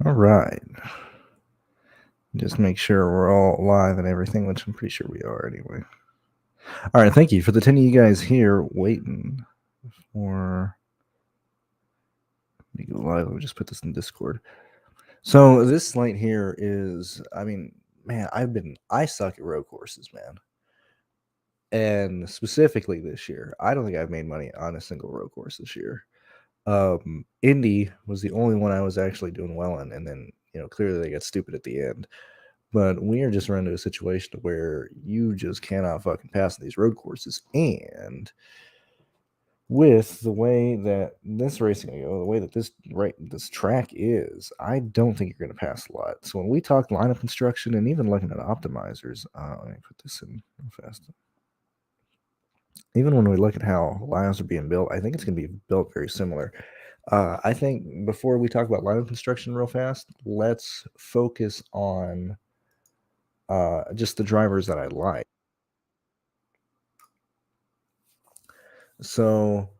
All right. Just make sure we're all live and everything, which I'm pretty sure we are anyway. All right. Thank you for the 10 of you guys here waiting for me to go live. Let me just put this in Discord. So this slate here is, man, I suck at road courses, man. And specifically this year, I don't think I've made money on a single road course this year. Indy was the only one I was actually doing well in, and then clearly they got stupid at the end. But we are just run into a situation where you just cannot fucking pass these road courses. And with the way that this racing, the way that this track is, I don't think you're going to pass a lot. So when we talk lineup construction and even looking at optimizers, let me put this in real fast. Even when we look at how lineups are being built, I think it's going to be built very similar. I think before we talk about lineup construction real fast, let's focus on just the drivers that I like. So,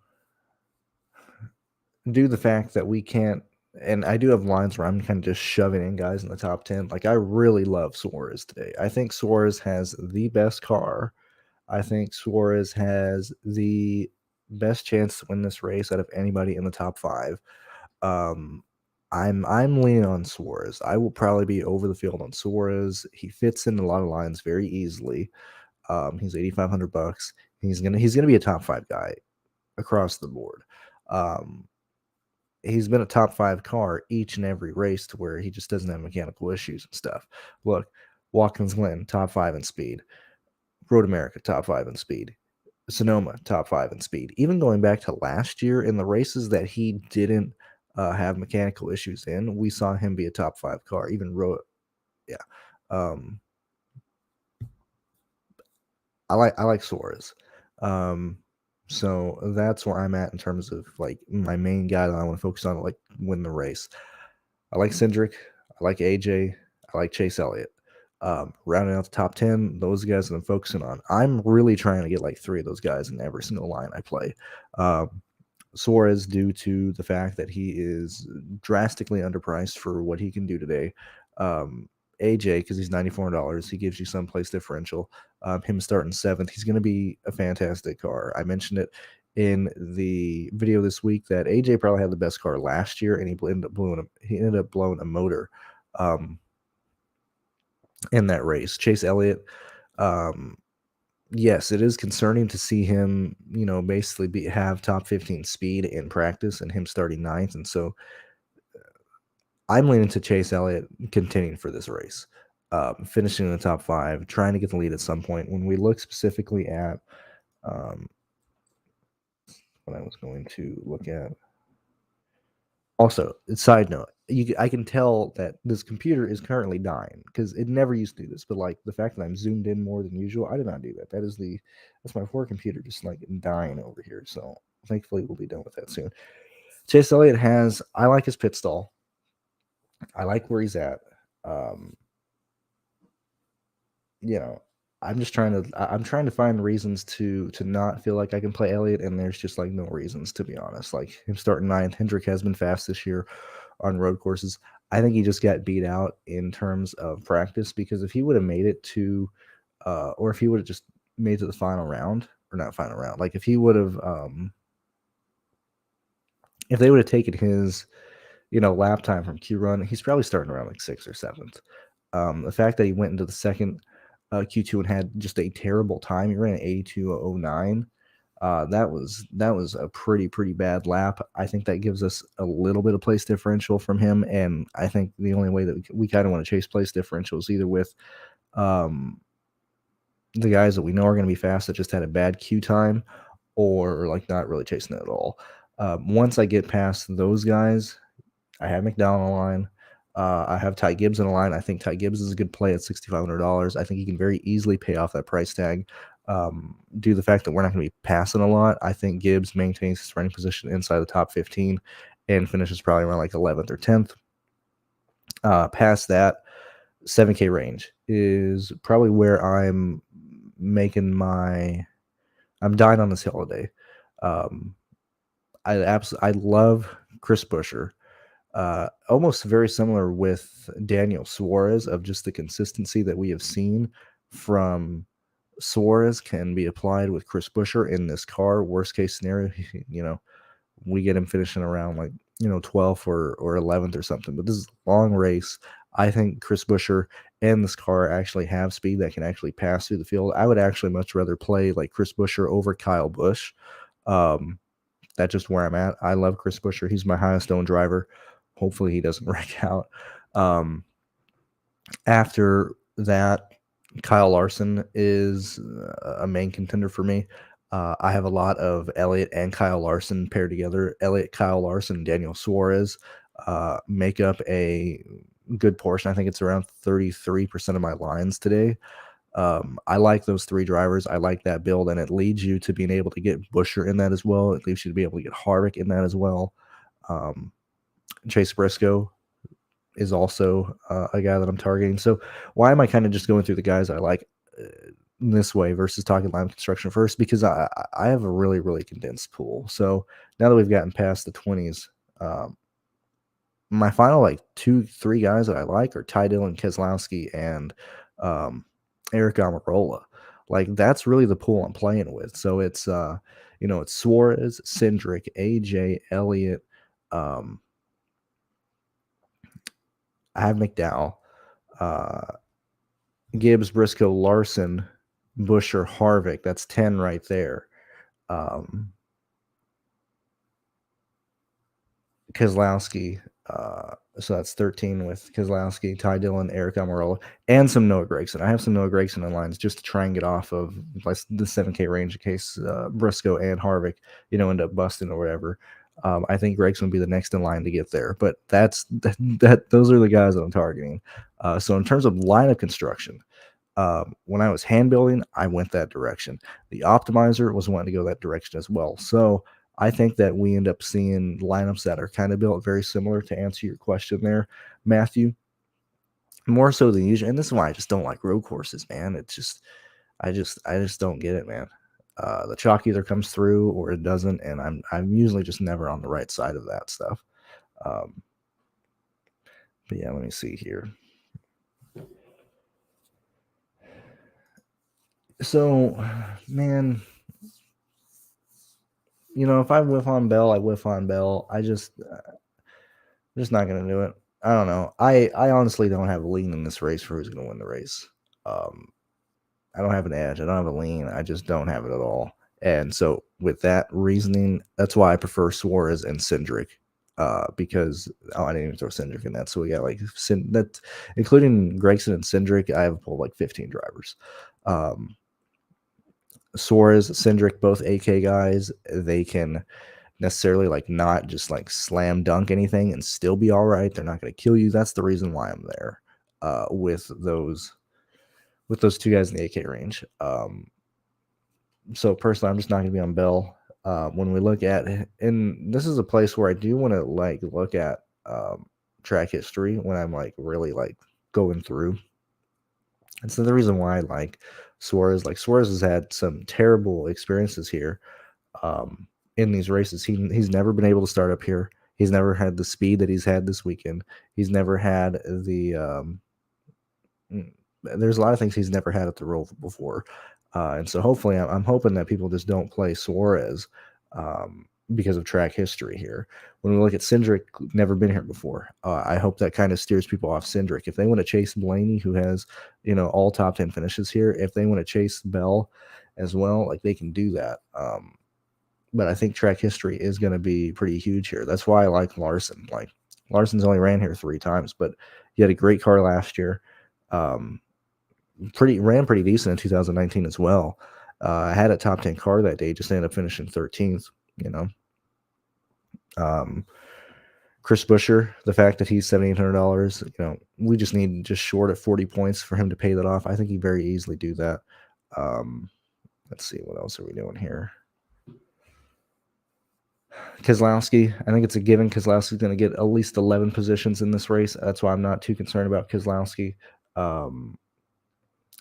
due to the fact that we can't, and I do have lines where I'm kind of just shoving in guys in the top 10. Like, I really love Suarez today. I think Suarez has the best car. I think Suarez has the best chance to win this race out of anybody in the top 5. I'm leaning on Suarez. I will probably be over the field on Suarez. He fits in a lot of lines very easily. He's $8,500. He's gonna be a top 5 guy across the board. He's been a top 5 car each and every race to where he just doesn't have mechanical issues and stuff. Look, Watkins Glen, top 5 in speed. Road America, top 5 in speed. Sonoma, top 5 in speed. Even going back to last year in the races that he didn't have mechanical issues in, we saw him be a top 5 car. Even I like Suarez. So that's where I'm at in terms of like my main guy that I want to focus on, like win the race. I like Cindric, I like AJ, I like Chase Elliott. Rounding out the top 10, those guys that I'm focusing on. I'm really trying to get like 3 of those guys in every single line I play. Suarez, due to the fact that he is drastically underpriced for what he can do today. AJ, because he's $94, he gives you some place differential. Him starting 7th, he's going to be a fantastic car. I mentioned it in the video this week that AJ probably had the best car last year, and he ended up blowing a motor in that race. Chase Elliott, yes, it is concerning to see him, basically have top 15 speed in practice and him starting 9th, and so I'm leaning to Chase Elliott continuing for this race, finishing in the top 5, trying to get the lead at some point. When we look specifically at what I was going to look at. Also, side note, I can tell that this computer is currently dying because it never used to do this. But like the fact that I'm zoomed in more than usual, I did not do that. That's my poor computer just like dying over here. So thankfully we'll be done with that soon. Chase Elliott I like his pit stall. I like where he's at. I'm trying to find reasons to not feel like I can play Elliott, and there's just like no reasons, to be honest. Like him starting 9th, Hendrick has been fast this year on road courses. I think he just got beat out in terms of practice, because if he would have made it to or if he would have just made it to the final round, or not final round, like if he would have if they would have taken his lap time from Q run, he's probably starting around like 6th or 7th. The fact that he went into the second Q2 and had just a terrible time, he ran an 82.09. That was a pretty bad lap. I think that gives us a little bit of place differential from him, and I think the only way that we kind of want to chase place differential is either with the guys that we know are going to be fast that just had a bad Q time, or like not really chasing it at all. Once I get past those guys, I have McDowell on the line. I have Ty Gibbs on the line. I think Ty Gibbs is a good play at $6,500. I think he can very easily pay off that price tag. Due to the fact that we're not going to be passing a lot, I think Gibbs maintains his running position inside the top 15 and finishes probably around like 11th or 10th. Past that, 7K range is probably where I'm dying on this holiday. I love Chris Buescher. Almost very similar with Daniel Suarez, of just the consistency that we have seen from Suarez can be applied with Chris Buescher in this car. Worst case scenario, we get him finishing around like 12th or 11th or something. But this is a long race. I think Chris Buescher and this car actually have speed that can actually pass through the field. I would actually much rather play like Chris Buescher over Kyle Busch. That's just where I'm at. I love Chris Buescher. He's my highest owned driver. Hopefully he doesn't wreck out. After that, Kyle Larson is a main contender for me. I have a lot of Elliott and Kyle Larson paired together. Elliott, Kyle Larson, Daniel Suarez make up a good portion. I think it's around 33% of my lines today. I like those three drivers. I like that build, and it leads you to being able to get Buescher in that as well. It leads you to be able to get Harvick in that as well. Chase Briscoe is also a guy that I'm targeting. So why am I kind of just going through the guys I like this way versus talking line construction first? Because I have a really, really condensed pool. So now that we've gotten past the 20s, my final like 2-3 guys that I like are Ty Dillon, Keselowski, and Eric Almirola. Like that's really the pool I'm playing with. So it's it's Suarez, Cindric, AJ, Elliott. I have McDowell, Gibbs, Briscoe, Larson, Buescher, Harvick. That's 10 right there. Keselowski. So that's 13 with Keselowski, Ty Dillon, Eric Almirola, and some Noah Gragson. I have some Noah Gragson in lines just to try and get off of the 7K range in case Briscoe and Harvick, end up busting or whatever. I think Gragson will be the next in line to get there. But those are the guys that I'm targeting. So in terms of lineup construction, when I was hand building, I went that direction. The optimizer was wanting to go that direction as well. So I think that we end up seeing lineups that are kind of built very similar, to answer your question there, Matthew, more so than usual. And this is why I just don't like road courses, man. It's just, I just don't get it, man. The chalk either comes through or it doesn't, and I'm usually just never on the right side of that stuff. But yeah, let me see here. So, man, if I whiff on Bell, I whiff on Bell. I'm just not gonna do it. I don't know. I honestly don't have a lean in this race for who's gonna win the race. I don't have an edge. I don't have a lean. I just don't have it at all. And so with that reasoning, that's why I prefer Suarez and Cindric. Because I didn't even throw Cindric in that. So we got like that, including Gragson and Cindric, I have pulled like 15 drivers. Suarez, Cindric, both AK guys, they can necessarily like not just like slam dunk anything and still be all right. They're not going to kill you. That's the reason why I'm there with those two guys in the AK range. So personally, I'm just not going to be on Bell. When we look at, and this is a place where I do want to like look at track history when I'm like really like going through. And so the reason why I like Suarez has had some terrible experiences here in these races. He's never been able to start up here. He's never had the speed that he's had this weekend. He's never had the there's a lot of things he's never had at the Roval before. And so hopefully I'm hoping that people just don't play Suarez because of track history here. When we look at Cindric, never been here before. I hope that kind of steers people off Cindric. If they want to chase Blaney, who has, all top 10 finishes here, if they want to chase Bell as well, like they can do that. But I think track history is going to be pretty huge here. That's why I like Larson. Like Larson's only ran here 3 times, but he had a great car last year. Ran pretty decent in 2019 as well. I had a top 10 car that day, just ended up finishing 13th, Chris Buescher, the fact that he's $7,800, we just need just short of 40 points for him to pay that off. I think he very easily do that. Let's see, what else are we doing here? Keselowski, I think it's a given. Keselowski's going to get at least 11 positions in this race. That's why I'm not too concerned about Keselowski.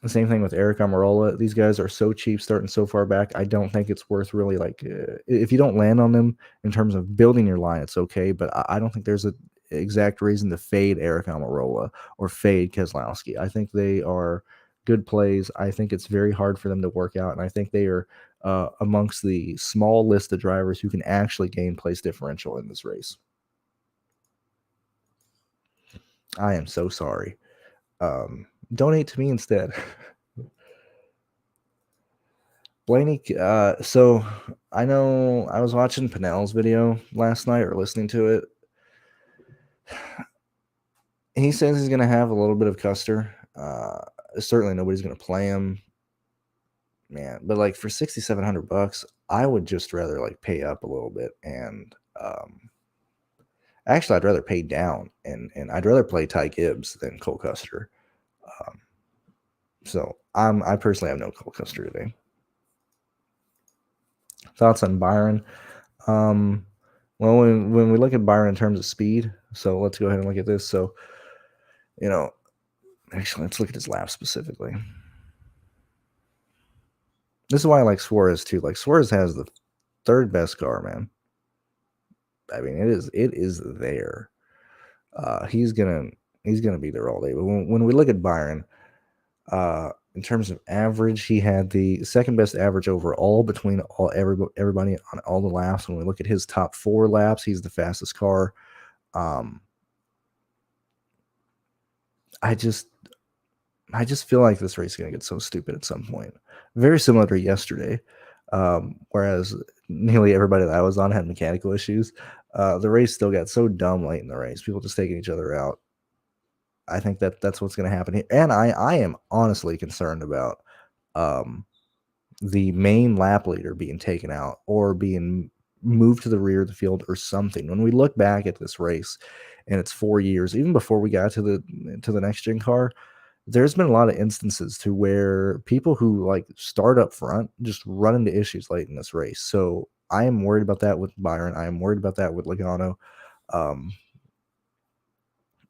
The same thing with Eric Almirola. These guys are so cheap starting so far back. I don't think it's worth really if you don't land on them in terms of building your line, it's okay. But I don't think there's exact reason to fade Eric Almirola or fade Keselowski. I think they are good plays. I think it's very hard for them to work out, and I think they are amongst the small list of drivers who can actually gain place differential in this race. I am so sorry. Donate to me instead. Blaney, so I know I was watching Pinnell's video last night or listening to it. He says he's going to have a little bit of Custer. Certainly nobody's going to play him. Man, but like for $6,700, I would just rather like pay up a little bit, and actually I'd rather pay down, and I'd rather play Ty Gibbs than Cole Custer. So I personally have no Cole Custer today. Thoughts on Byron? Well, when we look at Byron in terms of speed, so let's go ahead and look at this. So, actually, let's look at his laps specifically. This is why I like Suarez too. Like Suarez has the third best car, man. I mean, it is there. He's gonna be there all day. But when we look at Byron, in terms of average, he had the second best average overall between everybody on all the laps. When we look at his top 4 laps, he's the fastest car. I just feel like this race is going to get so stupid at some point. Very similar to yesterday, whereas nearly everybody that I was on had mechanical issues. The race still got so dumb late in the race. People just taking each other out. I think that's what's going to happen here. And I am honestly concerned about the main lap leader being taken out or being moved to the rear of the field or something. When we look back at this race, and it's 4 years, even before we got to the next gen car, there's been a lot of instances to where people who like start up front just run into issues late in this race. So I am worried about that with Byron. I am worried about that with Logano.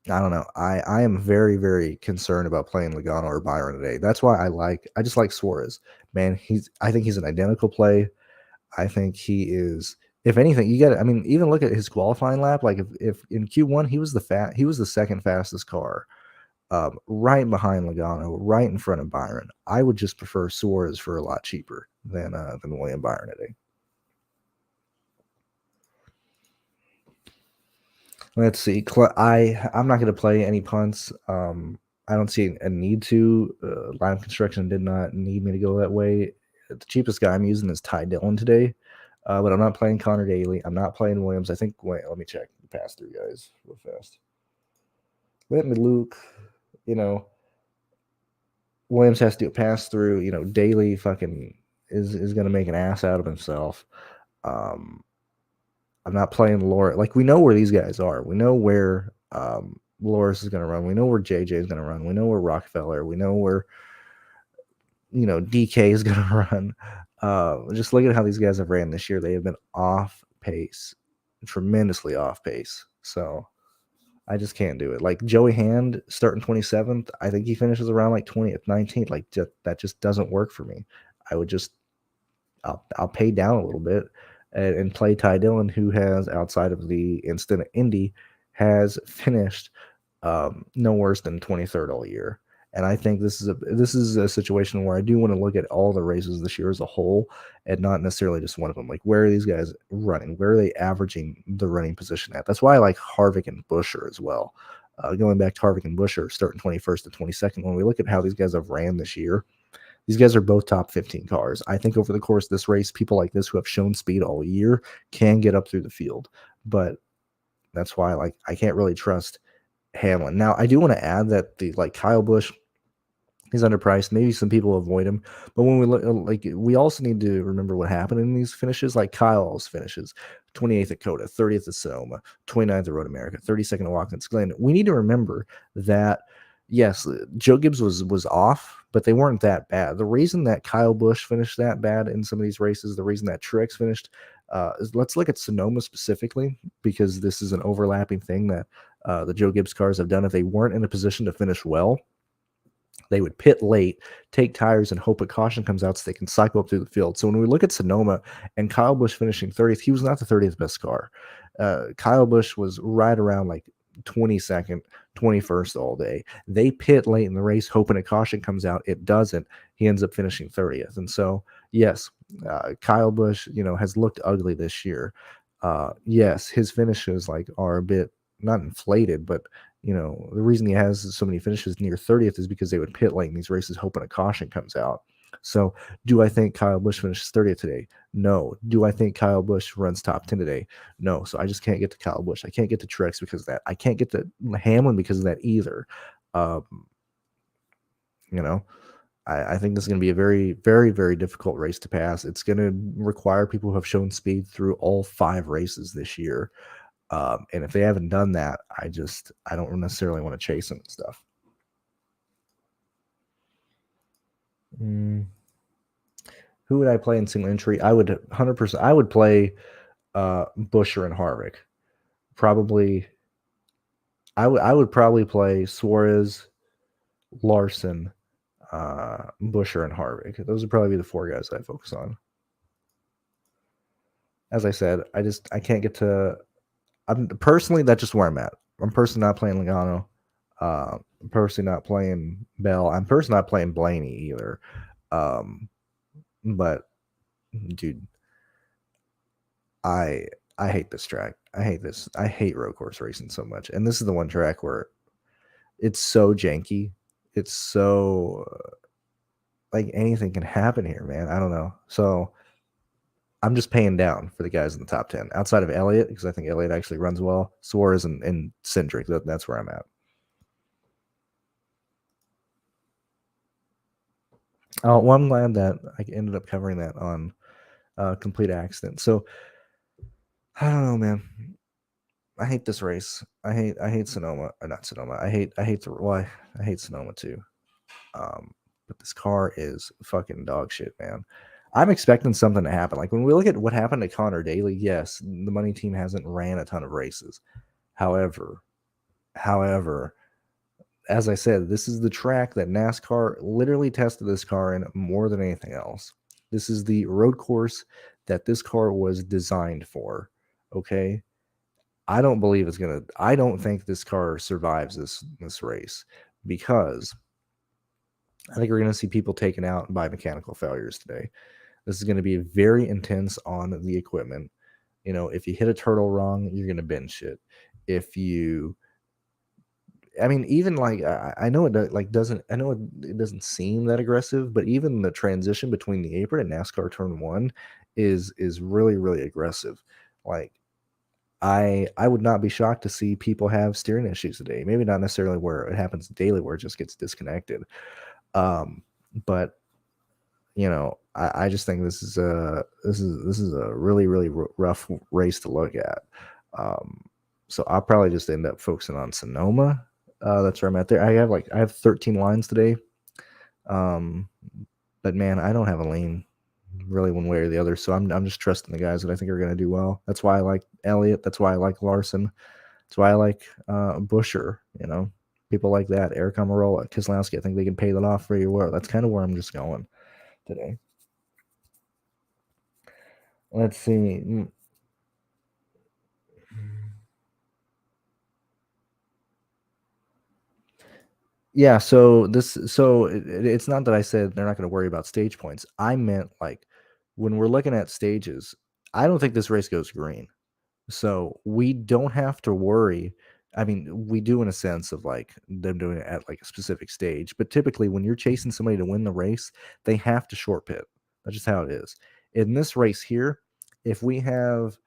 I don't know. I am very, very concerned about playing Logano or Byron today. That's why I just like Suarez. Man, I think he's an identical play. I think he is, if anything, even look at his qualifying lap. Like if in Q1 he was the second fastest car, right behind Logano, right in front of Byron. I would just prefer Suarez for a lot cheaper than William Byron today. Let's see. I'm not going to play any punts. I don't see a need to. Line of construction did not need me to go that way. The cheapest guy I'm using is Ty Dillon today, but I'm not playing Connor Daly. I'm not playing Williams. Let me check the pass through guys real fast. Let me look. Williams has to do a pass through. Daly fucking is going to make an ass out of himself. I'm not playing Laura. Like, we know where these guys are. We know where Loris is going to run. We know where JJ is going to run. We know where Rockefeller. We know where, DK is going to run. Just look at how these guys have ran this year. They have been off pace, tremendously off pace. So I just can't do it. Like Joey Hand starting 27th. I think he finishes around like 20th, 19th. Like that just doesn't work for me. I'll pay down a little bit and play Ty Dillon, who has, outside of the instant Indy, has finished no worse than 23rd all year. And I think this is a situation where I do want to look at all the races this year as a whole and not necessarily just one of them. Like, where are these guys running? Where are they averaging the running position at? That's why I like Harvick and Buescher as well. Going back to Harvick and Buescher, starting 21st and 22nd, when we look at how these guys have ran this year, these guys are both top 15 cars. I think over the course of this race, people like this who have shown speed all year can get up through the field. But that's why I can't really trust Hamlin. Now, I do want to add that Kyle Busch, he's underpriced. Maybe some people avoid him. But when we look, we also need to remember what happened in these finishes. Like Kyle's finishes, 28th at Coda, 30th at Sonoma, 29th at Road America, 32nd at Watkins Glen. We need to remember that, yes, Joe Gibbs was off, but they weren't that bad. The reason that Kyle Busch finished that bad in some of these races, the reason that Truex finished, is let's look at Sonoma specifically, because this is an overlapping thing that the Joe Gibbs cars have done. If they weren't in a position to finish well, they would pit late, take tires, and hope a caution comes out so they can cycle up through the field. So when we look at Sonoma and Kyle Busch finishing 30th, he was not the 30th best car. Kyle Busch was right around 22nd, 21st all day. They pit late in the race, hoping a caution comes out. It doesn't. He ends up finishing 30th. And so, yes, Kyle Busch, has looked ugly this year. Yes, his finishes are a bit not inflated, but the reason he has so many finishes near 30th is because they would pit late in these races, hoping a caution comes out. So, do I think Kyle Busch finishes 30th today? No. Do I think Kyle Busch runs top 10 today? No. So I just can't get to Kyle Busch. I can't get to Truex because of that. I can't get to Hamlin because of that either. You know, I think this is going to be a very, very, very difficult race to pass. It's going to require people who have shown speed through all 5 races this year. And if they haven't done that, I don't necessarily want to chase them and stuff. Who would I play in single entry? I would 100%. I would play Buescher and Harvick. Probably. I would probably play Suarez, Larson, Buescher, and Harvick. Those would probably be the 4 guys I focus on. As I said, I can't get to. Personally, that's just where I'm at. I'm personally not playing Logano. I'm personally not playing Bell. I'm personally not playing Blaney either. But dude, I hate this track. I hate this. I hate road course racing so much. And this is the one track where it's so janky. It's so anything can happen here, man. I don't know. So I'm just paying down for the guys in the top 10 outside of Elliott, because I think Elliott actually runs well. Suarez and Cindric. That's where I'm at. Oh, well, I'm glad that I ended up covering that on Complete Accident. So I don't know, man. I hate this race. I hate Sonoma, or not Sonoma. I hate Sonoma too. But this car is fucking dog shit, man. I'm expecting something to happen. Like when we look at what happened to Connor Daly, yes, the money team hasn't ran a ton of races. However, as I said, this is the track that NASCAR literally tested this car in more than anything else. This is the road course that this car was designed for. Okay. I don't think this car survives this race, because I think we're going to see people taken out by mechanical failures today. This is going to be very intense on the equipment. If you hit a turtle wrong, you're going to bin shit. If you, even I know it doesn't seem that aggressive, but even the transition between the apron and NASCAR Turn 1 is really, really aggressive. I would not be shocked to see people have steering issues today. Maybe not necessarily where it happens daily, where it just gets disconnected. But I just think this is a really, really rough race to look at. So I'll probably just end up focusing on Sonoma. That's where I'm at there. I have 13 lines today. But man, I don't have a lane really one way or the other. So I'm just trusting the guys that I think are going to do well. That's why I like Elliott. That's why I like Larson. That's why I like Buescher. People like that. Eric Almirola, Keselowski. I think they can pay that off pretty well. That's kind of where I'm just going today. Let's see. Yeah, so it's not that I said they're not going to worry about stage points. I meant when we're looking at stages, I don't think this race goes green. So we don't have to worry. We do in a sense of them doing it at a specific stage, but typically when you're chasing somebody to win the race, they have to short pit. That's just how it is. In this race here, if we have,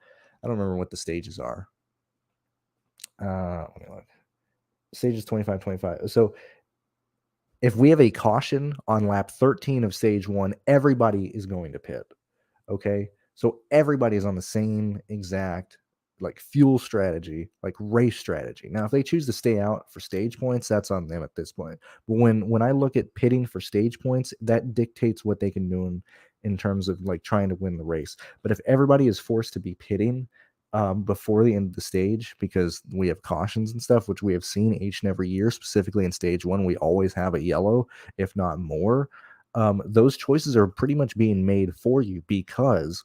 I don't remember what the stages are. Let me look. Stages 25, 25. So if we have a caution on lap 13 of stage 1, everybody is going to pit. Okay. So everybody is on the same exact fuel strategy, race strategy. Now, if they choose to stay out for stage points, that's on them at this point. But when I look at pitting for stage points, that dictates what they can do in terms of trying to win the race. But if everybody is forced to be pitting before the end of the stage, because we have cautions and stuff, which we have seen each and every year, specifically in stage 1, we always have a yellow, if not more. Those choices are pretty much being made for you, because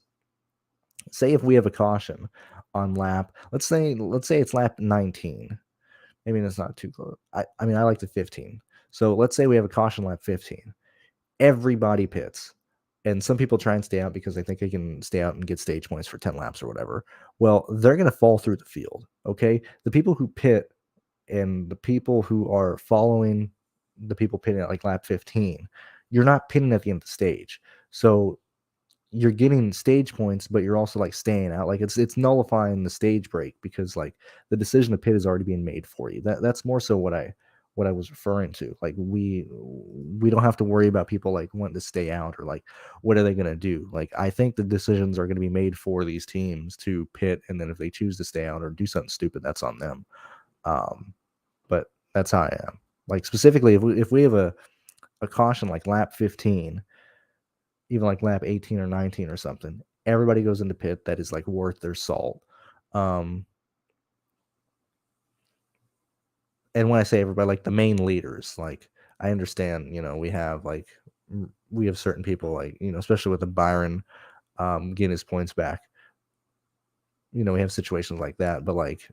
say if we have a caution on let's say it's lap 19, I mean, it's not too close. I mean, I like the 15. So let's say we have a caution lap 15. Everybody pits. And some people try and stay out because they think they can stay out and get stage points for 10 laps or whatever. Well, they're going to fall through the field. Okay. The people who pit and the people who are following the people pitting at like lap 15, you're not pitting at the end of the stage. So you're getting stage points, but you're also like staying out. Like it's nullifying the stage break because like the decision to pit is already being made for you. That's more so what I was referring to. Like we don't have to worry about people like wanting to stay out or like what are they gonna do. Like I think the decisions are gonna be made for these teams to pit, and then if they choose to stay out or do something stupid, that's on them. But that's how I am. Like specifically, if we have a caution like lap 15, even like lap 18 or 19 or something, everybody goes into pit that is like worth their salt. And when I say everybody, like the main leaders, like I understand, we have certain people like, especially with the Byron getting his points back, we have situations like that, but like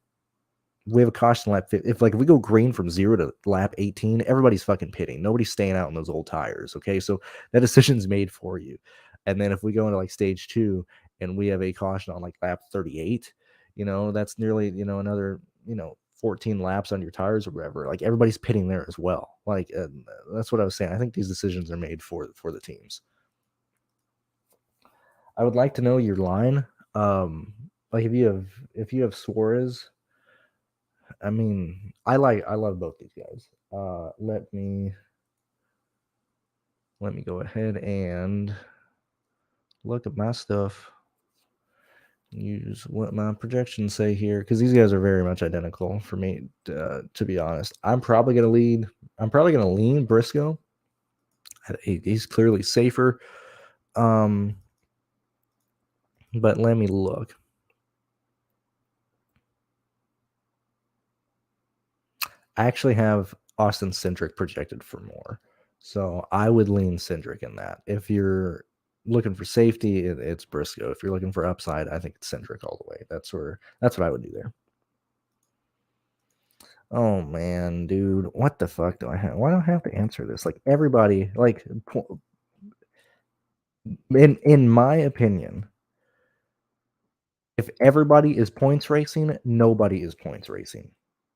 we have a caution lap. If we go green from 0 to lap 18, everybody's fucking pitting. Nobody's staying out in those old tires. Okay, so that decision's made for you. And then if we go into like stage 2 and we have a caution on like lap 38, that's nearly another 14 laps on your tires or whatever. Like everybody's pitting there as well. Like that's what I was saying. I think these decisions are made for the teams. I would like to know your line. Like if you have Suarez. I mean, I love both these guys. Let me go ahead and look at my stuff. Use what my projections say here because these guys are very much identical for me. To be honest, I'm probably gonna lean Briscoe. He's clearly safer. But let me look. I actually have Austin Cindric projected for more. So I would lean Cindric in that. If you're looking for safety, it's Briscoe. If you're looking for upside, I think it's Cindric all the way. That's what I would do there. Oh man, dude, what the fuck do I have? Why do I have to answer this? Like everybody, like in my opinion, if everybody is points racing, nobody is points racing.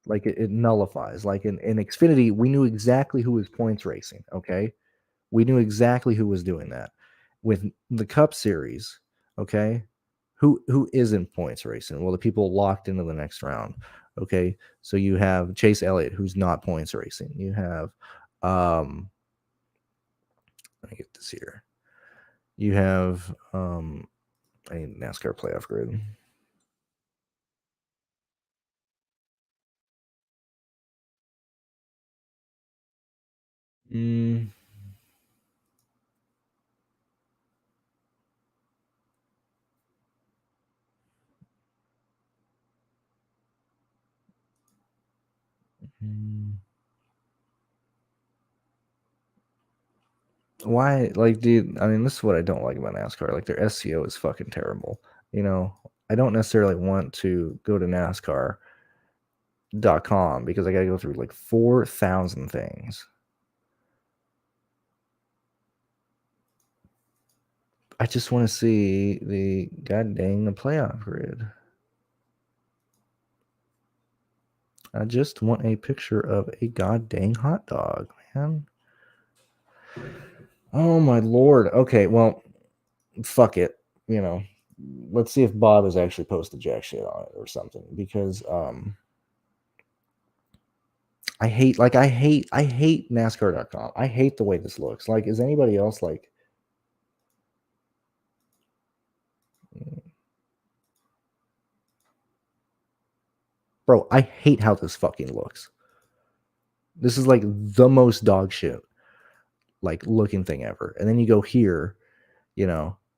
Like it nullifies. Like in Xfinity, we knew exactly who was points racing. Okay, we knew exactly who was doing that. With the Cup Series, okay, who isn't points racing? Well, the people locked into the next round. Okay, so you have Chase Elliott, who's not points racing. You have, let me get this here. You have a NASCAR playoff grid. Mm. Why, like, dude? I mean, this is what I don't like about NASCAR. Like, their SEO is fucking terrible. I don't necessarily want to go to NASCAR.com because I got to go through like 4,000 things. I just want to see the the playoff grid. I just want a picture of a goddamn hot dog, man. Oh my lord. Okay, well, fuck it. Let's see if Bob has actually posted jack shit on it or something because I hate NASCAR.com. I hate the way this looks. Like, is anybody else like? Bro, I hate how this fucking looks. This is like the most dog shit like looking thing ever. And then you go here,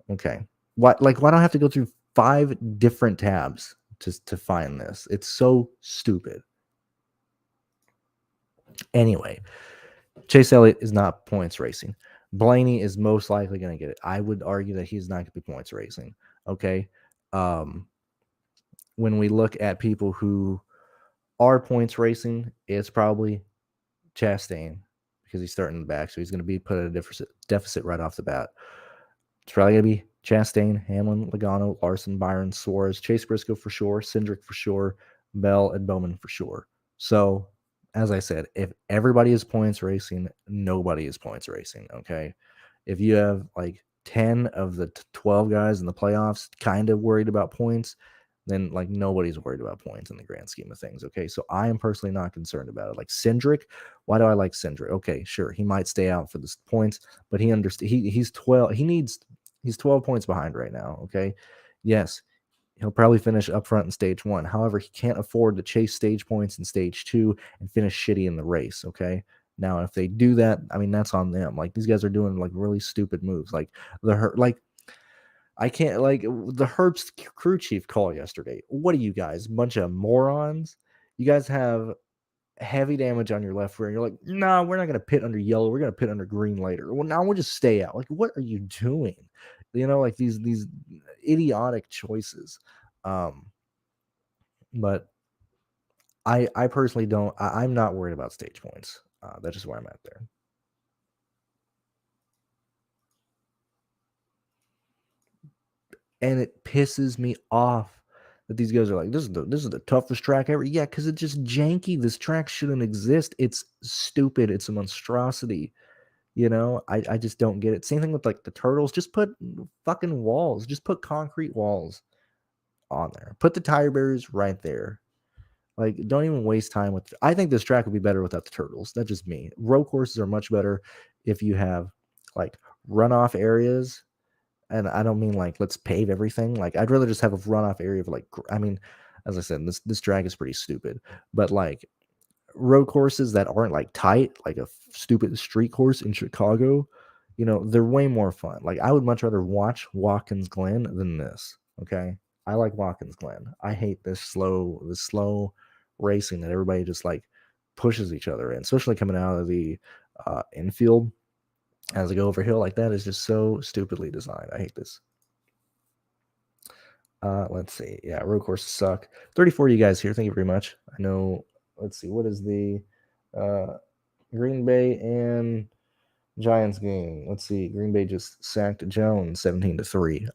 okay. Why do I have to go through 5 different tabs to find this? It's so stupid. Anyway, Chase Elliott is not points racing. Blaney is most likely going to get it. I would argue that he's not going to be points racing. Okay. When we look at people who our points racing, it's probably Chastain because he's starting in the back, so he's going to be put at a deficit right off the bat. It's probably going to be Chastain, Hamlin, Logano, Larson, Byron, Suarez, Chase Briscoe for sure, Cindric for sure, Bell, and Bowman for sure. So, as I said, if everybody is points racing, nobody is points racing, okay? If you have like 10 of the 12 guys in the playoffs kind of worried about points, then like nobody's worried about points in the grand scheme of things. Okay. So I am personally not concerned about it. Like Cindric, why do I like Cindric? Okay, sure. He might stay out for the points, but he's 12. He's 12 points behind right now. Okay. Yes. He'll probably finish up front in stage 1. However, he can't afford to chase stage points in stage 2 and finish shitty in the race. Okay. Now, if they do that, I mean, that's on them. Like these guys are doing like really stupid moves. Like I can't like the Herbst crew chief call yesterday. What are you guys? Bunch of morons. You guys have heavy damage on your left rear. And you're like, no, we're not gonna pit under yellow. We're gonna pit under green later. Well, now we'll just stay out. Like, what are you doing? Like these idiotic choices. But I personally don't. I'm not worried about stage points. That's just where I'm at there. And it pisses me off that these guys are like, this is the toughest track ever. Yeah, because it's just janky. This track shouldn't exist. It's stupid. It's a monstrosity. I just don't get it. Same thing with like the turtles. Just put fucking walls. Just put concrete walls on there. Put the tire barriers right there. Like, don't even waste time with. I think this track would be better without the turtles. That's just me. Road courses are much better if you have like runoff areas. And I don't mean like let's pave everything. Like I'd rather just have a runoff area of like I mean, as I said, this drag is pretty stupid. But like road courses that aren't like tight, like a stupid street course in Chicago, they're way more fun. Like I would much rather watch Watkins Glen than this. Okay. I like Watkins Glen. I hate this slow racing that everybody just like pushes each other in, especially coming out of the infield as I go over hill. Like that is just so stupidly designed. I hate this. Let's see. Yeah, road courses suck. 34 of you guys here. Thank you very much. I know. Let's see. What is the Green Bay and Giants game? Let's see. Green Bay just sacked Jones 17-3.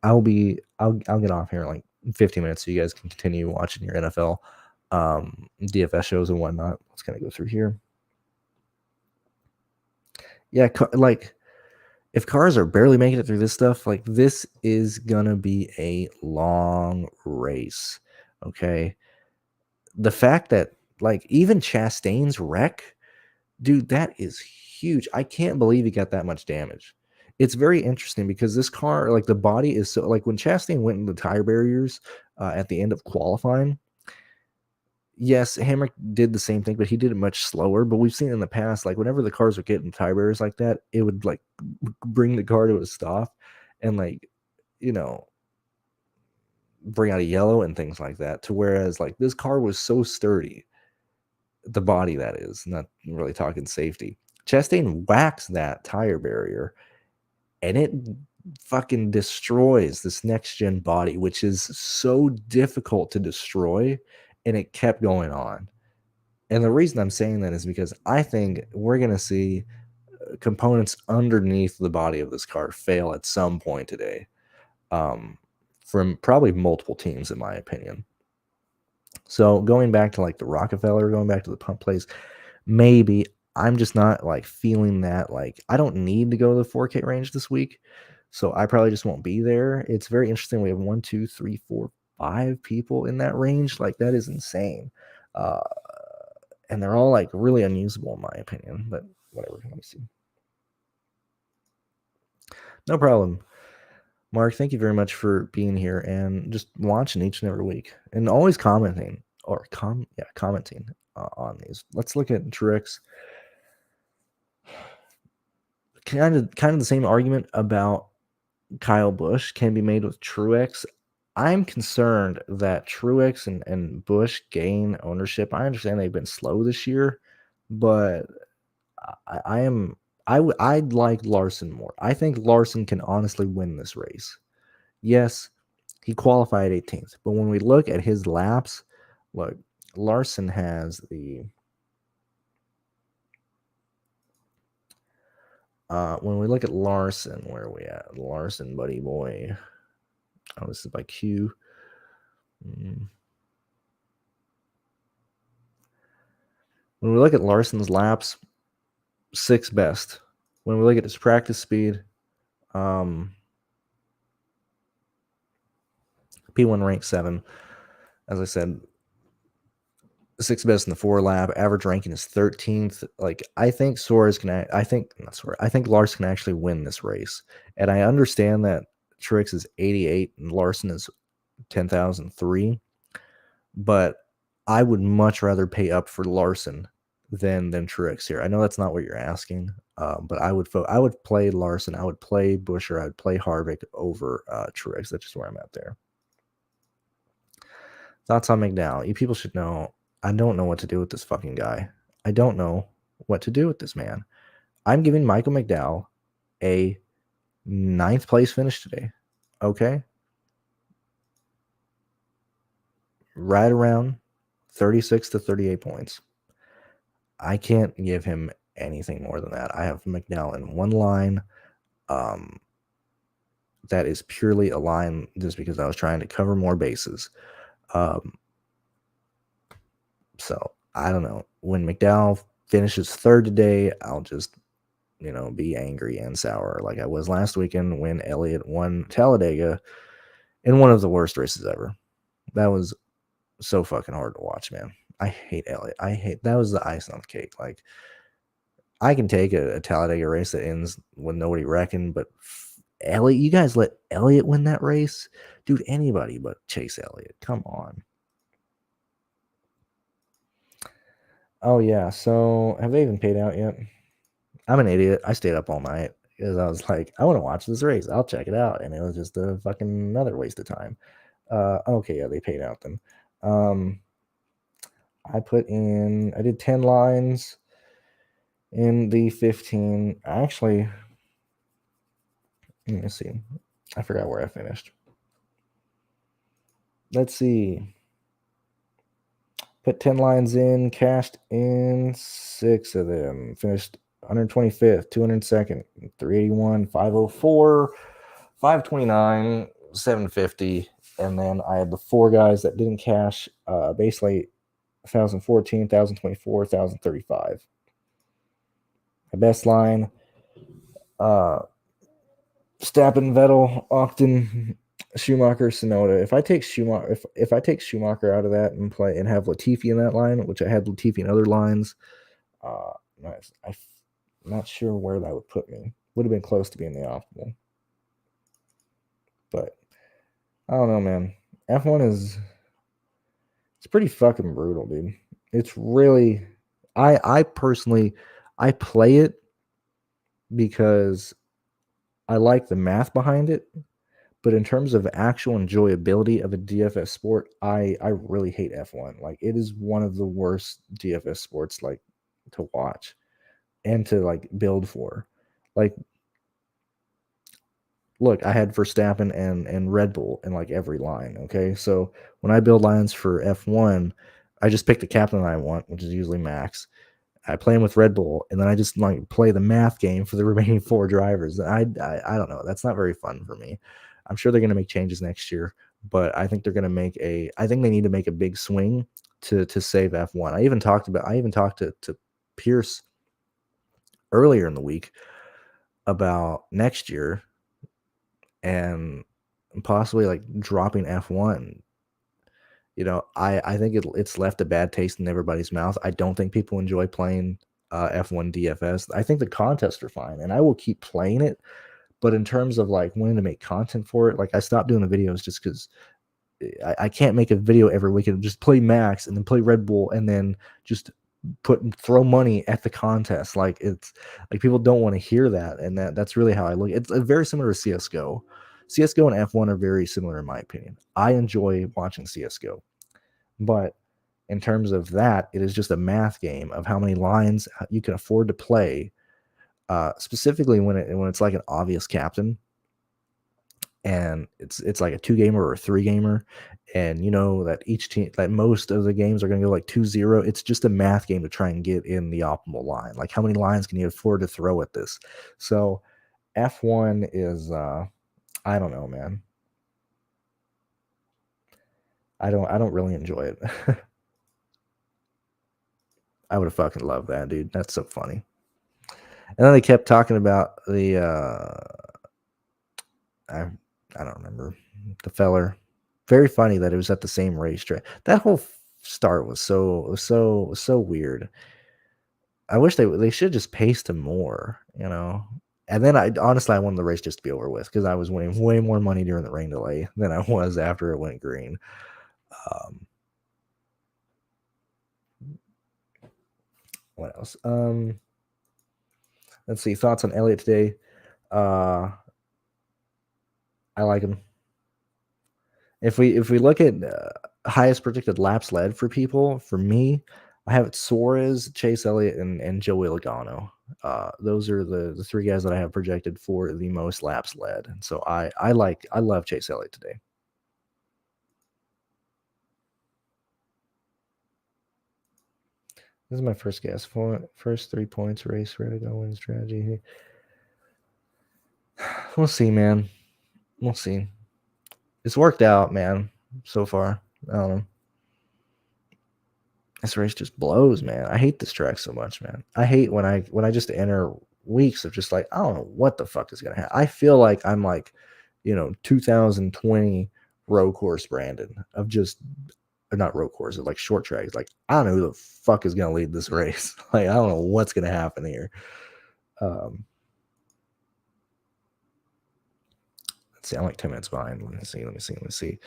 I'll get off here in like 15 minutes so you guys can continue watching your NFL DFS shows and whatnot. Let's kind of go through here. Yeah, like if cars are barely making it through this stuff, like this is gonna be a long race. Okay. The fact that like even Chastain's wreck, dude, that is huge. I can't believe he got that much damage. It's very interesting because this car, like the body is so like when Chastain went into the tire barriers at the end of qualifying. Yes, Hamrick did the same thing, but he did it much slower. But we've seen in the past, like whenever the cars are getting tire barriers like that, it would like bring the car to a stop and like, bring out a yellow and things like that. To whereas like this car was so sturdy, the body that is, not really talking safety. Chastain whacks that tire barrier and it fucking destroys this next gen body, which is so difficult to destroy, and it kept going on. And the reason I'm saying that is because I think we're going to see components underneath the body of this car fail at some point today, from probably multiple teams, in my opinion. So going back to like the Rockefeller, going back to the pump place, maybe I'm just not like feeling that. Like I don't need to go to the 4K range this week, so I probably just won't be there. It's very interesting. We have 1, 2, 3, 4, 5 people in that range. Like that is insane. And they're all like really unusable in my opinion, but whatever. Let me see. No problem. Mark, thank you very much for being here and just watching each and every week and always commenting commenting on these. Let's look at Truex. Kind of the same argument about Kyle Busch can be made with Truex. I'm concerned that Truex and Busch gain ownership. I understand they've been slow this year, but I'd like Larson more. I think Larson can honestly win this race. Yes, he qualified 18th, but when we look at his laps, look, Larson has the when we look at Larson, where are we at? Larson, buddy boy. Oh, this is by Q. When we look at Larson's laps, 6th best. When we look at his practice speed, P1 rank 7. As I said, 6th best in the 4 lap. Average ranking is 13th. Like, I think I think Larson can actually win this race. And I understand that Truex is 88 and Larson is 10,003. But I would much rather pay up for Larson than Truex here. I know that's not what you're asking, but I would play Larson. I would play Buescher. I would play Harvick over Truex. That's just where I'm at there. Thoughts on McDowell? You people should know. I don't know what to do with this fucking guy. I don't know what to do with this man. I'm giving Michael McDowell a 9th place finish today. Okay. Right around 36 to 38 points. I can't give him anything more than that. I have McDowell in one line. That is purely a line just because I was trying to cover more bases. So I don't know. When McDowell finishes 3rd today, I'll just, be angry and sour like I was last weekend when Elliott won Talladega in one of the worst races ever. That was so fucking hard to watch, man. I hate Elliott. That was the icing on the cake. Like, I can take a Talladega race that ends with nobody reckoned, but Elliott, you guys let Elliott win that race? Dude, anybody but Chase Elliott. Come on. Oh, yeah. So, have they even paid out yet? I'm an idiot. I stayed up all night because I was like, I want to watch this race. I'll check it out. And it was just a fucking another waste of time. Okay, yeah, they paid out then. I did 10 lines in the 15. Actually, let me see. I forgot where I finished. Let's see. Put 10 lines in, cashed in 6 of them. Finished 125th, 202nd, 381, 504, 529, 750. And then I had the 4 guys that didn't cash, basically 1,014, 1,024, 1,035. My best line, Stappen, Vettel, Ogden, Schumacher, Sonoda. If I take Schumacher out of that and play and have Latifi in that line, which I had Latifi in other lines, nice. I'm not sure where that would put me. Would have been close to being the optimal. But I don't know, man. F1 it's pretty fucking brutal, dude. It's really I personally play it because I like the math behind it. But in terms of actual enjoyability of a DFS sport, I really hate F1. Like, it is one of the worst DFS sports, like, to watch and to, like, build for. Like, look, I had Verstappen and Red Bull in, like, every line, okay? So when I build lines for F1, I just pick the captain I want, which is usually Max. I play him with Red Bull, and then I just, like, play the math game for the remaining 4 drivers. I don't know. That's not very fun for me. I'm sure they're going to make changes next year, but I think they're going to I think they need to make a big swing to save F1. I even talked to Pearce earlier in the week about next year and possibly, like, dropping F1. I think it's left a bad taste in everybody's mouth. I don't think people enjoy playing F1 DFS. I think the contests are fine, and I will keep playing it. But in terms of, like, wanting to make content for it, like, I stopped doing the videos just because I can't make a video every week and just play Max and then play Red Bull and then just throw money at the contest. Like, it's like people don't want to hear that, and that's really how I look. It's very similar to CS:GO. CS:GO and F1 are very similar in my opinion. I enjoy watching CS:GO, but in terms of that, it is just a math game of how many lines you can afford to play. Specifically when it's like an obvious captain, and it's like a 2-gamer or a 3-gamer, and you know that each team, that most of the games are going to go like 2-0. It's just a math game to try and get in the optimal line. Like, how many lines can you afford to throw at this? So F1 is I don't know, man. I don't really enjoy it. I would have fucking loved that, dude. That's so funny. And then they kept talking about the I don't remember the feller. Very funny that it was at the same racetrack. That whole start was so weird. I wish they should just paced him more, you know. And then I honestly I wanted the race just to be over with because I was winning way more money during the rain delay than I was after it went green. Um, what else? Let's see. Thoughts on Elliott today? I like him. If we look at highest predicted laps led for people, for me, I have it Suarez, Chase Elliott, and Joey Logano. Those are the three guys that I have projected for the most laps led. And so I love Chase Elliott today. This is my first guess. First 3 points race, ready to go win strategy. We'll see, man. We'll see. It's worked out, man, so far. I don't know. This race just blows, man. I hate this track so much, man. I hate when I just enter weeks of just like, I don't know what the fuck is gonna happen. I feel like I'm like, 2020 road course Brandon of just, or not road course, like short tracks. Like, I don't know who the fuck is gonna lead this race. Like, I don't know what's gonna happen here. Let's see, I'm like 10 minutes behind. Let me see.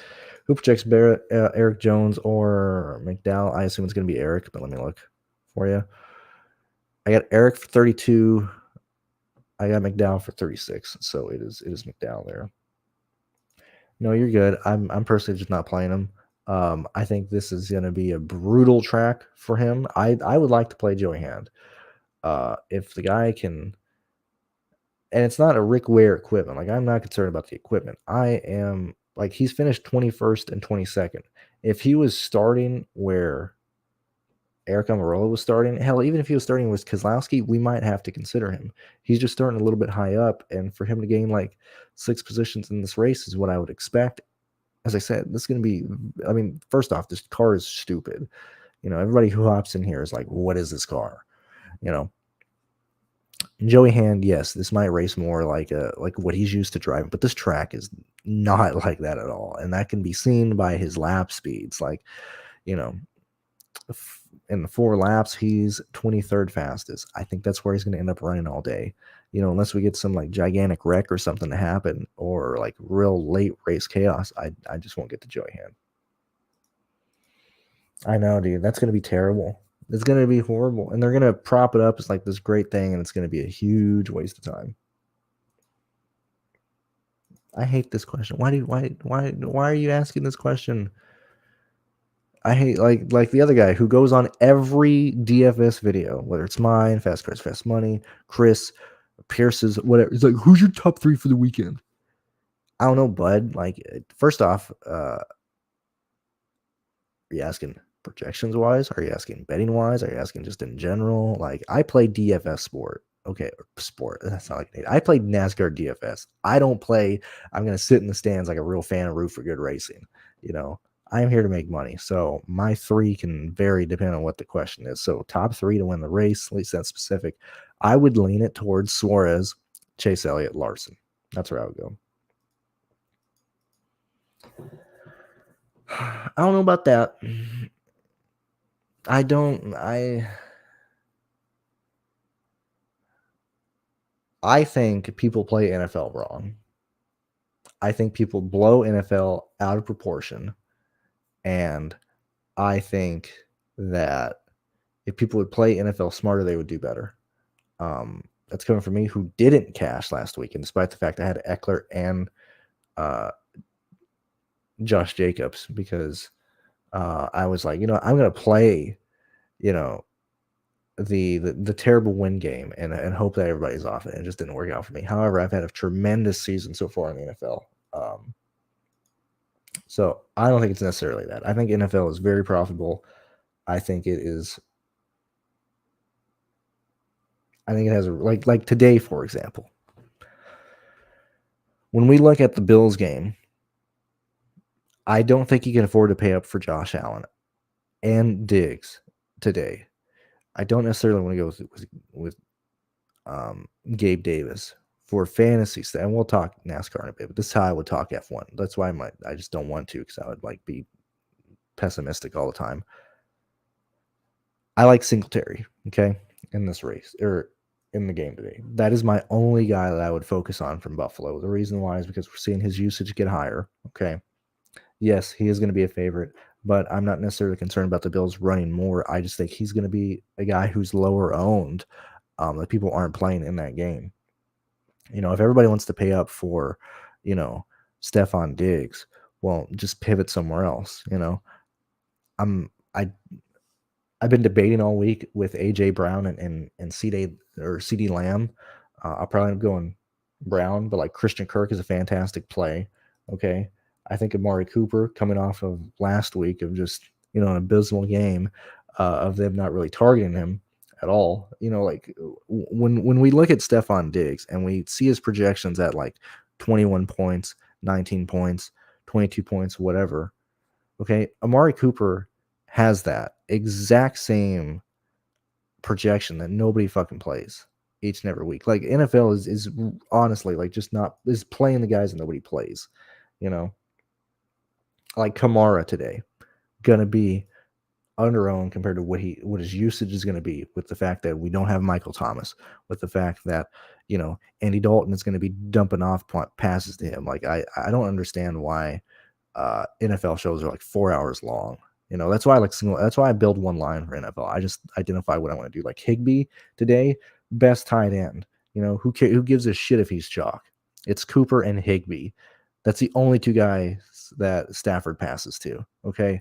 Who projects Barrett, Eric Jones or McDowell? I assume it's going to be Eric, but let me look for you. I got Eric for 32. I got McDowell for 36. So it is McDowell there. No, you're good. I'm personally just not playing him. I think this is going to be a brutal track for him. I would like to play Joey Hand. If the guy can, and it's not a Rick Ware equipment. Like, I'm not concerned about the equipment. I am like, he's finished 21st and 22nd. If he was starting where Eric Almirola was starting, hell, even if he was starting with Keselowski, we might have to consider him. He's just starting a little bit high up, and for him to gain like 6 positions in this race is what I would expect. As I said, this is going to be, I mean, first off, this car is stupid. Everybody who hops in here is like, what is this car? Joey Hand, yes, this might race more like what he's used to driving, but this track is not like that at all, and that can be seen by his lap speeds. Like, in the 4 laps, he's 23rd fastest. I think that's where he's going to end up running all day. Unless we get some like gigantic wreck or something to happen, or like real late race chaos, I just won't get to Joey Hand. I know, dude. That's going to be terrible. It's going to be horrible. And they're going to prop it up as like this great thing, and it's going to be a huge waste of time. I hate this question. Why are you asking this question? I hate like the other guy who goes on every DFS video, whether it's mine, Fast Cars, Fast Money, Chris, Pearce's, whatever. He's like, who's your top 3 for the weekend? I don't know, bud. Like, first off, are you asking projections wise? Are you asking betting wise? Are you asking just in general? Like, I play DFS sport. Okay, sport. That's not like I played NASCAR DFS. I don't play. I'm gonna sit in the stands like a real fan and root for good racing. I'm here to make money. So my 3 can vary depending on what the question is. So top 3 to win the race, at least that's specific. I would lean it towards Suarez, Chase Elliott, Larson. That's where I would go. I don't know about that. I think people play NFL wrong. I think people blow NFL out of proportion. And I think that if people would play NFL smarter, they would do better. That's coming from me, who didn't cash last week, and despite the fact I had Eckler and Josh Jacobs, because I was like, I'm going to play, the terrible win game and hope that everybody's off it. It just didn't work out for me. However, I've had a tremendous season so far in the NFL. So I don't think it's necessarily that. I think NFL is very profitable. I think it is. I think it has like today, for example. When we look at the Bills game, I don't think you can afford to pay up for Josh Allen and Diggs today. I don't necessarily want to go with Gabe Davis for fantasy stuff. And we'll talk NASCAR in a bit, but this is how I would talk F1. That's why I just don't want to, because I would like be pessimistic all the time. I like Singletary, okay, in this race or in the game today. That is my only guy that I would focus on from Buffalo. The reason why is because we're seeing his usage get higher. Okay. Yes, he is going to be a favorite, but I'm not necessarily concerned about the Bills running more. I just think he's going to be a guy who's lower owned, that people aren't playing in that game. You know, if everybody wants to pay up for, you know, Stephon Diggs, well, just pivot somewhere else. You know, I'm I I've been debating all week with AJ Brown and CD Lamb. I'll probably end up going Brown, but like Christian Kirk is a fantastic play. Okay, I think Amari Cooper coming off of last week of just an abysmal game, of them not really targeting him at all. You know, like when we look at Stephon Diggs and we see his projections at like 21 points, 19 points, 22 points, whatever. Okay, Amari Cooper has that exact same projection that nobody fucking plays each and every week. Like NFL is honestly like just not is playing the guys that nobody plays. You know, like Kamara today, gonna be under-owned compared to what his usage is going to be, with the fact that we don't have Michael Thomas, with the fact that Andy Dalton is going to be dumping off passes to him. Like I don't understand why NFL shows are like 4 hours long. That's why that's why I build one line for NFL. I just identify what I want to do. Like Higbee today, best tight end. Who gives a shit if he's chalk? It's Cooper and Higbee. That's the only two guys that Stafford passes to. Okay.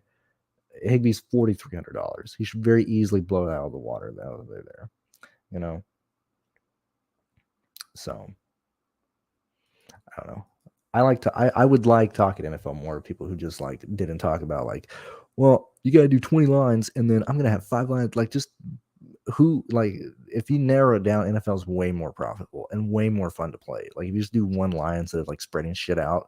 Higbee's $4,300. He should very easily blow it out of the water though. They're there. So I don't know. I would like talking NFL more with people who just like didn't talk about like, well, you got to do 20 lines and then I'm going to have 5 lines. Like just if you narrow it down, NFL is way more profitable and way more fun to play. Like if you just do one line instead of like spreading shit out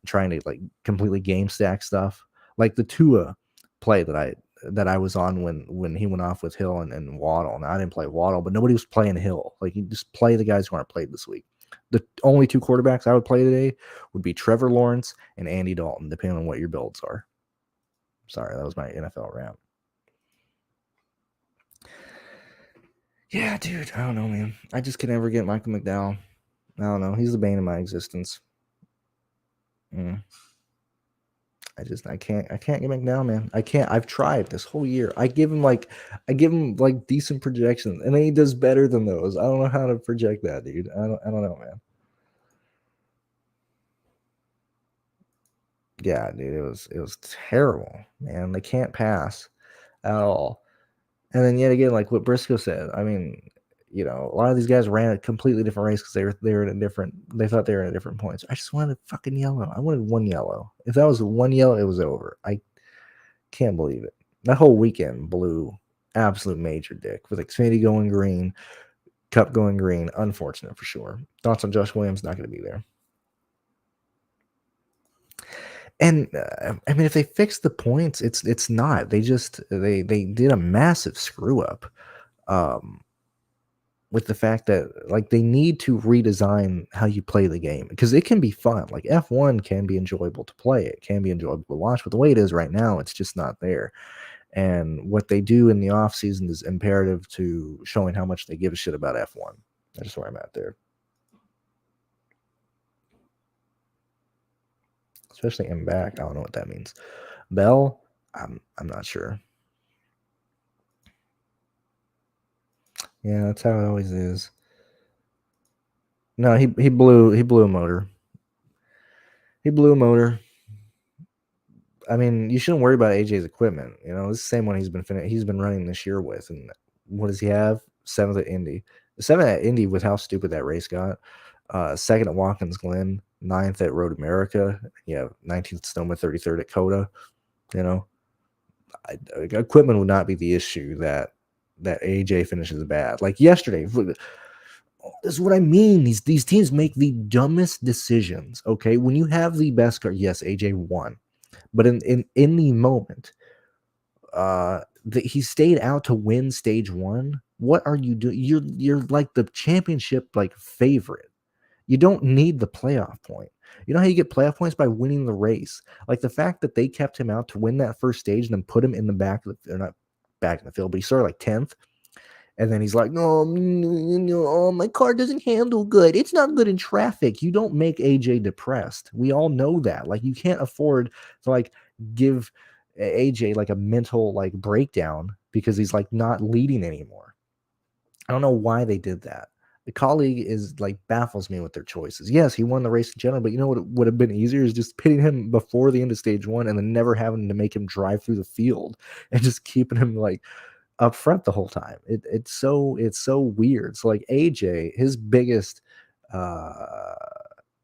and trying to like completely game stack stuff, like the Tua play that I was on when he went off with Hill and Waddle. Now I didn't play Waddle, but nobody was playing Hill. Like you just play the guys who aren't played this week. The only 2 quarterbacks I would play today would be Trevor Lawrence and Andy Dalton, depending on what your builds are. Sorry, that was my NFL rant. Yeah, dude, I don't know, man. I just can never get Michael McDowell. I don't know. He's the bane of my existence. I can't get McDowell, man. I can't. I've tried this whole year. I give him like decent projections, and then he does better than those. I don't know how to project that, dude. I don't know, man. Yeah, dude, it was terrible, man. They can't pass at all. And then yet again, like what Briscoe said, I mean, a lot of these guys ran a completely different race because they were in a different. They thought they were in a different points. I just wanted fucking yellow. I wanted one yellow. If that was one yellow, it was over. I can't believe it. That whole weekend blew absolute major dick with Xfinity going green, Cup going green. Unfortunate for sure. Thoughts on Josh Williams? Not going to be there. And I mean, if they fix the points, it's not. They just they did a massive screw up, with the fact that like they need to redesign how you play the game, because it can be fun. Like F1 can be enjoyable to play. It can be enjoyable to watch, but the way it is right now, it's just not there. And what they do in the off season is imperative to showing how much they give a shit about F1. That's just where I'm at there. Especially in back. I don't know what that means. Bell, I'm not sure. Yeah, that's how it always is. No, he blew a motor. He blew a motor. I mean, you shouldn't worry about AJ's equipment. It's the same one he's been running this year with. And what does he have? 7th at Indy. 7th at Indy with how stupid that race got. 2nd at Watkins Glen. 9th at Road America. Yeah, 19th Sonoma, 33rd at Coda. You know, equipment would not be the issue that AJ finishes bad. Like yesterday, this is what I mean. These teams make the dumbest decisions. Okay, when you have the best car, yes, AJ won, but in the moment, he stayed out to win stage one. What are you doing? You're like the championship like favorite. You don't need the playoff point. You know how you get playoff points by winning the race. Like the fact that they kept him out to win that first stage and then put him in the back of the, or not back in the field, but he started like 10th. And then he's like, no, my car doesn't handle good. It's not good in traffic. You don't make AJ depressed. We all know that. Like you can't afford to like give AJ like a mental like breakdown because he's like not leading anymore. I don't know why they did that. The colleague is like baffles me with their choices. Yes, he won the race in general, but you know what would have been easier is just pitting him before the end of stage one and then never having to make him drive through the field and just keeping him like up front the whole time. It's so weird. So like AJ, his biggest uh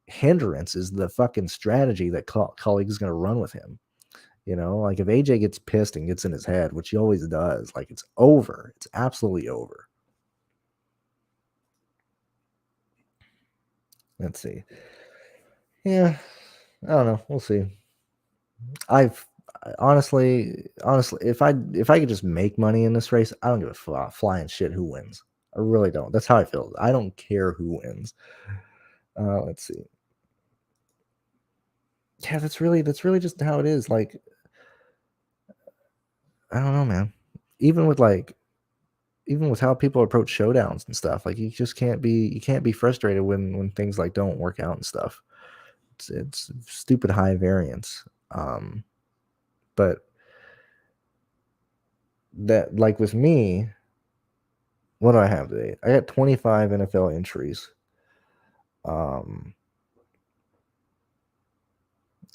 hindrance is the fucking strategy that colleague is going to run with him. You know, like if AJ gets pissed and gets in his head, which he always does, like it's over. It's absolutely over. Let's see. Yeah, I don't know. We'll see. I've honestly, if I could just make money in this race, I don't give a flying shit who wins. I really don't. That's how I feel. I don't care who wins. Let's see. Yeah, that's really just how it is. Like, I don't know, man. Even with like, even with how people approach showdowns and stuff, like you can't be frustrated when things like don't work out and stuff. It's stupid high variance. But that like with me, what do I have today? I got 25 NFL entries. Um,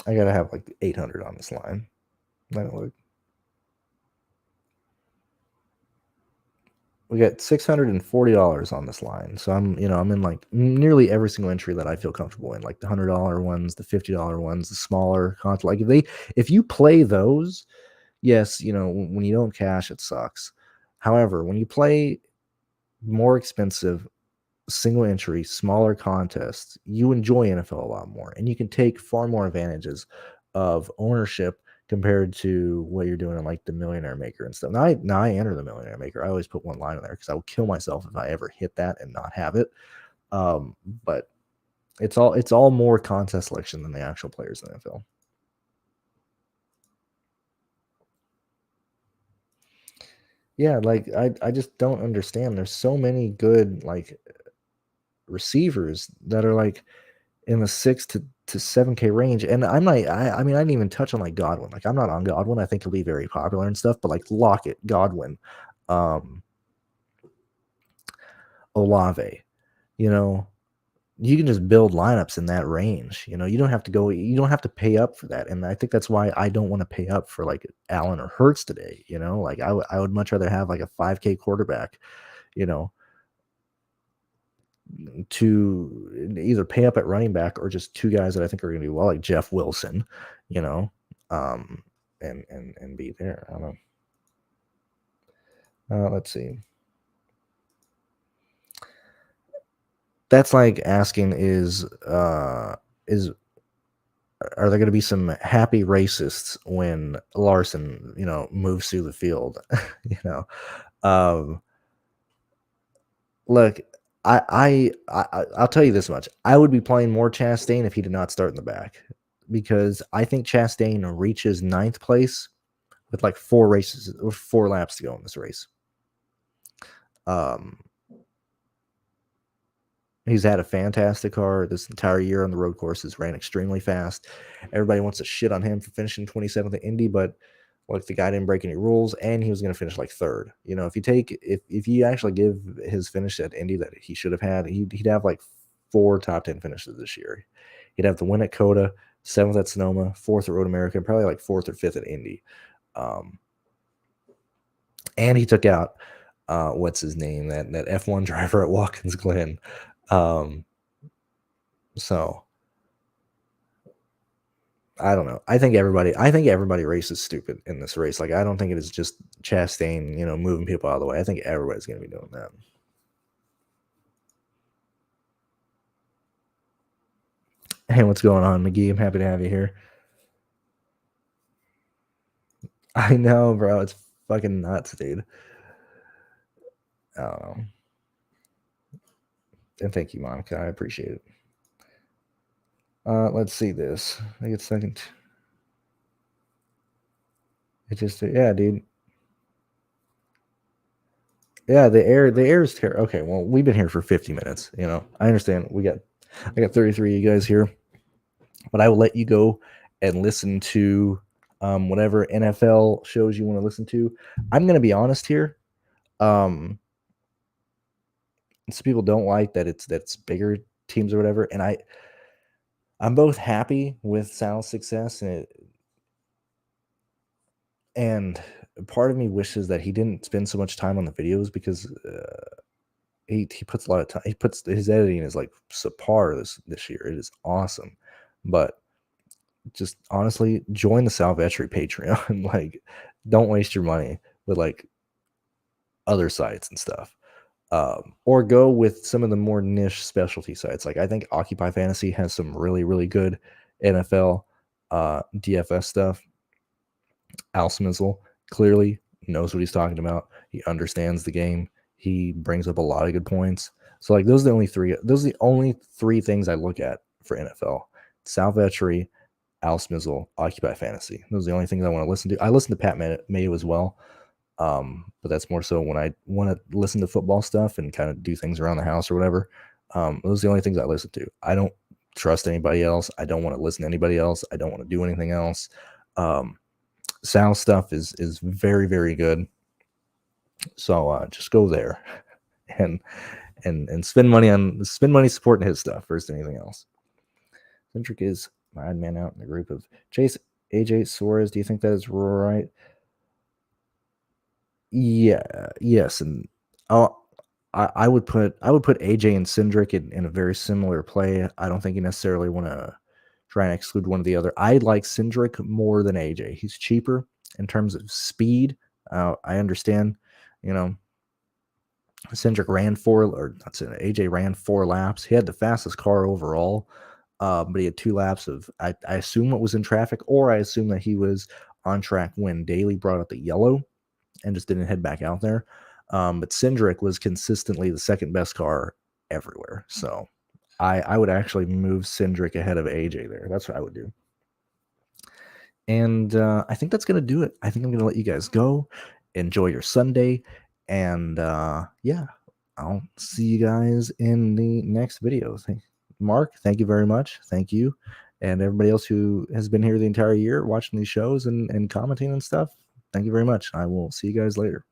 I gotta have like 800 on this line. Let me look. We got $640 on this line. So I'm in like nearly every single entry that I feel comfortable in, like the $100 ones, the $50 ones, the smaller content. Like if you play those, yes, when you don't cash, it sucks. However, when you play more expensive single entry, smaller contests, you enjoy NFL a lot more, and you can take far more advantages of ownership compared to what you're doing in like the Millionaire Maker and stuff. Now I enter the Millionaire Maker. I always put one line in there because I will kill myself if I ever hit that and not have it. But it's all more contest selection than the actual players in the NFL. Yeah, like I just don't understand. There's so many good like receivers that are like in the 6 to 7K range. And I mean, I didn't even touch on like Godwin. Like I'm not on Godwin. I think he'll be very popular and stuff, but like Lockett, Godwin, um, Olave, you know, you can just build lineups in that range. You don't have to pay up for that. And I think that's why I don't want to pay up for like Allen or Hurts today. Like I would much rather have like a 5K quarterback, you know, to either pay up at running back or just two guys that I think are going to do well, like Jeff Wilson, you know, um, and be there. I don't know. Let's see. That's like asking is are there going to be some happy racists when Larson, moves through the field? you know, um, Look, I'll tell you this much. I would be playing more Chastain if he did not start in the back because I think Chastain reaches ninth place with like 4 races or 4 laps to go in this race. Um, he's had a fantastic car this entire year on the road courses, ran extremely fast. Everybody wants to shit on him for finishing 27th at Indy, but like the guy didn't break any rules and he was going to finish like third. If you actually give his finish at Indy that he should have had, he'd have like 4 top 10 finishes this year. He'd have the win at Coda, 7th at Sonoma, 4th at Road America, and probably like 4th or 5th at Indy. And he took out what's his name, that F1 driver at Watkins Glen. So I don't know. I think everybody races stupid in this race. Like, I don't think it is just Chastain, moving people out of the way. I think everybody's going to be doing that. Hey, what's going on, McGee? I'm happy to have you here. I know, bro. It's fucking nuts, dude. And thank you, Monica. I appreciate it. Let's see this. I get second. It just, yeah, dude. Yeah, the air is terrible. Okay, well, we've been here for 50 minutes. I understand. I got 33 of you guys here, but I will let you go and listen to whatever NFL shows you want to listen to. I'm gonna be honest here. Some people don't like that's bigger teams or whatever, and I'm both happy with Sal's success and part of me wishes that he didn't spend so much time on the videos because he puts a lot of time. He puts his editing is like subpar this year. It is awesome, but just honestly, join the Sal Vetri Patreon. Like, don't waste your money with like other sites and stuff. Or go with some of the more niche specialty sites. Like, I think Occupy Fantasy has some really, really good NFL DFS stuff. Al Smizzle clearly knows what he's talking about. He understands the game. He brings up a lot of good points. So, like, those are the only three things I look at for NFL. Sal Vetri, Al Smizzle, Occupy Fantasy. Those are the only things I want to listen to. I listen to Pat Mayo as well. But that's more so when I want to listen to football stuff and kind of do things around the house or whatever. Those are the only things I listen to. I don't trust anybody else. I don't want to listen to anybody else. I don't want to do anything else. Sal stuff is very, very good. So just go there and spend money supporting his stuff versus anything else. Centric is my man out in the group of Chase, AJ, Suarez. Do you think that is right? Yeah, yes, and I would put AJ and Cindric in a very similar play. I don't think you necessarily want to try and exclude one or the other. I like Cindric more than AJ. He's cheaper in terms of speed. I understand, Cindric ran AJ ran 4 laps. He had the fastest car overall, but he had 2 laps of I assume it was in traffic, or I assume that he was on track when Daly brought out the yellow and just didn't head back out there. But Cindric was consistently the second best car everywhere. So I would actually move Cindric ahead of AJ there. That's what I would do. And I think that's going to do it. I think I'm going to let you guys go. Enjoy your Sunday. And yeah, I'll see you guys in the next video. Mark, thank you very much. Thank you. And everybody else who has been here the entire year watching these shows and commenting and stuff. Thank you very much. I will see you guys later.